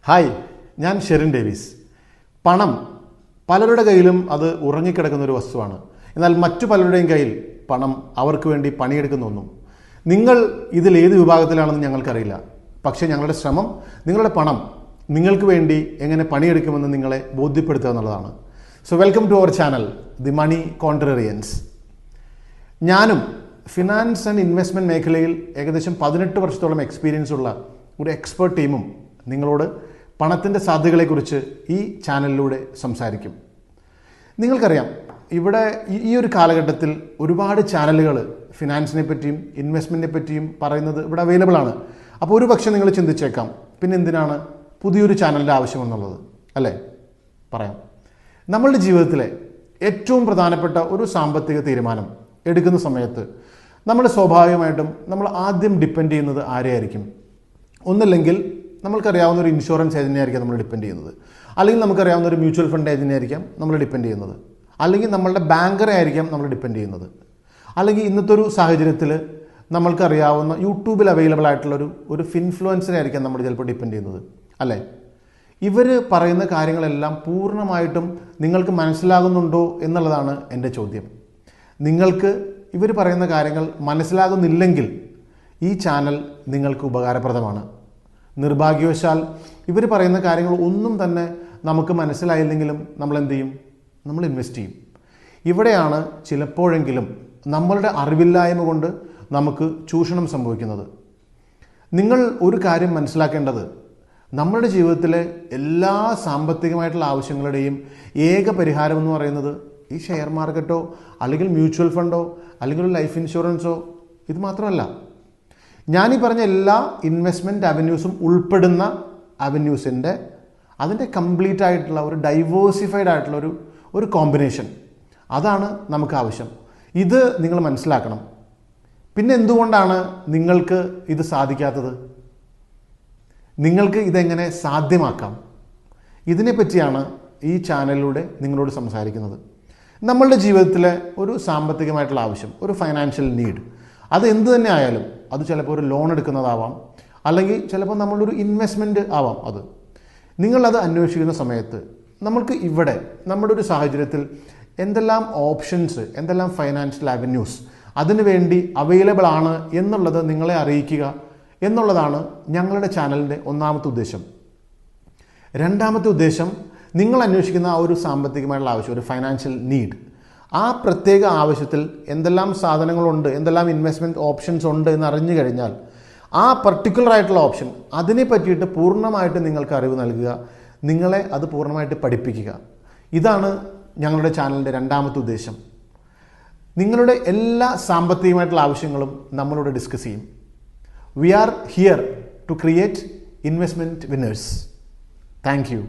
Hi, ഞാൻ Sherin Davis. പണം പലരുടെ കയ്യിലും അത് ഉറങ്ങിക്കിടക്കുന്ന ഒരു വസ്തുവാണ്. എന്നാൽ മറ്റു പലരുടെയും കയ്യിൽ പണം അവർക്ക് വേണ്ടി പണിയെടുക്കുന്ന ഒന്നും. നിങ്ങൾ ഇതിൽ ഏത് വിഭാഗത്തിലാണെന്ന് ഞങ്ങൾക്കറിയില്ല. പക്ഷേ ഞങ്ങളുടെ ശ്രമം നിങ്ങളുടെ പണം നിങ്ങൾക്ക് വേണ്ടി എങ്ങനെ പണിയെടുക്കുമെന്ന് നിങ്ങളെ ബോധ്യപ്പെടുത്തുക എന്നുള്ളതാണ്. So welcome to our channel the money contrarians. ഞാനും ഫിനാൻസ് ആൻഡ് ഇൻവെസ്റ്റ്മെൻറ്റ് മേഖലയിൽ ഏകദേശം 18 വർഷത്തോളം എക്സ്പീരിയൻസ് ഉള്ള ഒരു എക്സ്പേർട്ട് ടീമും നിങ്ങളോട് പണത്തിൻ്റെ സാധ്യതകളെക്കുറിച്ച് ഈ ചാനലിലൂടെ സംസാരിക്കും. നിങ്ങൾക്കറിയാം, ഇവിടെ ഈ ഒരു കാലഘട്ടത്തിൽ ഒരുപാട് ചാനലുകൾ ഫിനാൻസിനെ പറ്റിയും ഇൻവെസ്റ്റ്മെൻറ്റിനെ പറ്റിയും പറയുന്നത് ഇവിടെ അവൈലബിൾ ആണ്. അപ്പോൾ ഒരു പക്ഷേ നിങ്ങൾ ചിന്തിച്ചേക്കാം, പിന്നെ എന്തിനാണ് പുതിയൊരു ചാനലിൻ്റെ ആവശ്യമെന്നുള്ളത്, അല്ലേ? പറയാം. നമ്മളുടെ ജീവിതത്തിലെ ഏറ്റവും പ്രധാനപ്പെട്ട ഒരു സാമ്പത്തിക തീരുമാനം എടുക്കുന്ന സമയത്ത് നമ്മൾ സ്വാഭാവികമായിട്ടും നമ്മൾ ആദ്യം ഡിപ്പെൻഡ് ചെയ്യുന്നത് ആരെയായിരിക്കും? ഒന്നില്ലെങ്കിൽ നമ്മൾക്കറിയാവുന്ന ഒരു ഇൻഷുറൻസ് ഏജൻറ്റിനെ ആയിരിക്കാം നമ്മൾ ഡിപ്പെൻഡ് ചെയ്യുന്നത്, അല്ലെങ്കിൽ നമുക്കറിയാവുന്ന ഒരു മ്യൂച്വൽ ഫണ്ട് ഏജൻറ്റിനെ ആയിരിക്കാം നമ്മൾ ഡിപ്പെൻഡ് ചെയ്യുന്നത്, അല്ലെങ്കിൽ നമ്മളുടെ ബാങ്കറെ ആയിരിക്കാം നമ്മൾ ഡിപ്പെൻഡ് ചെയ്യുന്നത്, അല്ലെങ്കിൽ ഇന്നത്തെ ഒരു സാഹചര്യത്തിൽ നമ്മൾക്കറിയാവുന്ന യൂട്യൂബിൽ അവൈലബിൾ ആയിട്ടുള്ള ഒരു ഇൻഫ്ലുവൻസറെ ആയിരിക്കാം നമ്മൾ ചിലപ്പോൾ ഡിപ്പെൻഡ് ചെയ്യുന്നത്, അല്ലേ? ഇവർ പറയുന്ന കാര്യങ്ങളെല്ലാം പൂർണ്ണമായിട്ടും നിങ്ങൾക്ക് മനസ്സിലാകുന്നുണ്ടോ എന്നുള്ളതാണ് എൻ്റെ ചോദ്യം. നിങ്ങൾക്ക് ഇവർ പറയുന്ന കാര്യങ്ങൾ മനസ്സിലാകുന്നില്ലെങ്കിൽ ഈ ചാനൽ നിങ്ങൾക്ക് ഉപകാരപ്രദമാണ്. നിർഭാഗ്യവശാൽ ഇവർ പറയുന്ന കാര്യങ്ങൾ ഒന്നും തന്നെ നമുക്ക് മനസ്സിലായില്ലെങ്കിലും നമ്മൾ എന്ത് ചെയ്യും? നമ്മൾ ഇൻവെസ്റ്റ് ചെയ്യും. ഇവിടെയാണ് ചിലപ്പോഴെങ്കിലും നമ്മളുടെ അറിവില്ലായ്മ കൊണ്ട് നമുക്ക് ചൂഷണം സംഭവിക്കുന്നത്. നിങ്ങൾ ഒരു കാര്യം മനസ്സിലാക്കേണ്ടത്, നമ്മളുടെ ജീവിതത്തിലെ എല്ലാ സാമ്പത്തികമായിട്ടുള്ള ആവശ്യങ്ങളുടെയും ഏക പരിഹാരം എന്ന് പറയുന്നത് ഈ ഷെയർ മാർക്കറ്റോ അല്ലെങ്കിൽ മ്യൂച്വൽ ഫണ്ടോ അല്ലെങ്കിൽ ലൈഫ് ഇൻഷുറൻസോ ഇത് മാത്രമല്ല. ഞാനീ പറഞ്ഞ എല്ലാ ഇൻവെസ്റ്റ്മെൻറ്റ് അവന്യൂസും ഉൾപ്പെടുന്ന അവന്യൂസിൻ്റെ അതിൻ്റെ കംപ്ലീറ്റ് ആയിട്ടുള്ള ഒരു ഡൈവേഴ്സിഫൈഡ് ആയിട്ടുള്ള ഒരു കോമ്പിനേഷൻ, അതാണ് നമുക്ക് ആവശ്യം. ഇത് നിങ്ങൾ മനസ്സിലാക്കണം. പിന്നെ എന്തുകൊണ്ടാണ് നിങ്ങൾക്ക് ഇത് സാധിക്കാത്തത്? നിങ്ങൾക്ക് ഇതെങ്ങനെ സാധ്യമാക്കാം? ഇതിനെപ്പറ്റിയാണ് ഈ ചാനലിലൂടെ നിങ്ങളോട് സംസാരിക്കുന്നത്. നമ്മളുടെ ജീവിതത്തിലെ ഒരു സാമ്പത്തികമായിട്ടുള്ള ആവശ്യം, ഒരു ഫൈനാൻഷ്യൽ നീഡ്, അത് എന്ത് തന്നെ ആയാലും, അത് ചിലപ്പോൾ ഒരു ലോൺ എടുക്കുന്നതാവാം, അല്ലെങ്കിൽ ചിലപ്പോൾ നമ്മളൊരു ഇൻവെസ്റ്റ്മെൻറ്റ് ആവാം. അത് നിങ്ങളത് അന്വേഷിക്കുന്ന സമയത്ത് നമ്മൾക്ക് ഇവിടെ നമ്മുടെ ഒരു സാഹചര്യത്തിൽ എന്തെല്ലാം ഓപ്ഷൻസ്, എന്തെല്ലാം ഫൈനാൻഷ്യൽ അവന്യൂസ് അതിനു വേണ്ടി അവൈലബിൾ ആണ് എന്നുള്ളത് നിങ്ങളെ അറിയിക്കുക എന്നുള്ളതാണ് ഞങ്ങളുടെ ചാനലിൻ്റെ ഒന്നാമത്തെ ഉദ്ദേശം. രണ്ടാമത്തെ ഉദ്ദേശം, നിങ്ങൾ അന്വേഷിക്കുന്ന ആ ഒരു സാമ്പത്തികമായിട്ടുള്ള ആവശ്യം, ഒരു ഫൈനാൻഷ്യൽ നീഡ്, ആ പ്രത്യേക ആവശ്യത്തിൽ എന്തെല്ലാം സാധനങ്ങളുണ്ട്, എന്തെല്ലാം ഇൻവെസ്റ്റ്മെൻറ്റ് ഓപ്ഷൻസ് ഉണ്ട് എന്ന് അറിഞ്ഞു കഴിഞ്ഞാൽ ആ പർട്ടിക്കുലർ ആയിട്ടുള്ള ഓപ്ഷൻ അതിനെ പറ്റിയിട്ട് പൂർണ്ണമായിട്ട് നിങ്ങൾക്ക് അറിവ് നൽകുക, നിങ്ങളെ അത് പൂർണ്ണമായിട്ട് പഠിപ്പിക്കുക. ഇതാണ് ഞങ്ങളുടെ ചാനലിൻ്റെ രണ്ടാമത്തെ ഉദ്ദേശം. നിങ്ങളുടെ എല്ലാ സാമ്പത്തികമായിട്ടുള്ള ആവശ്യങ്ങളും നമ്മളോട് ഡിസ്കസ് ചെയ്യും. We are here to create investment winners. Thank you.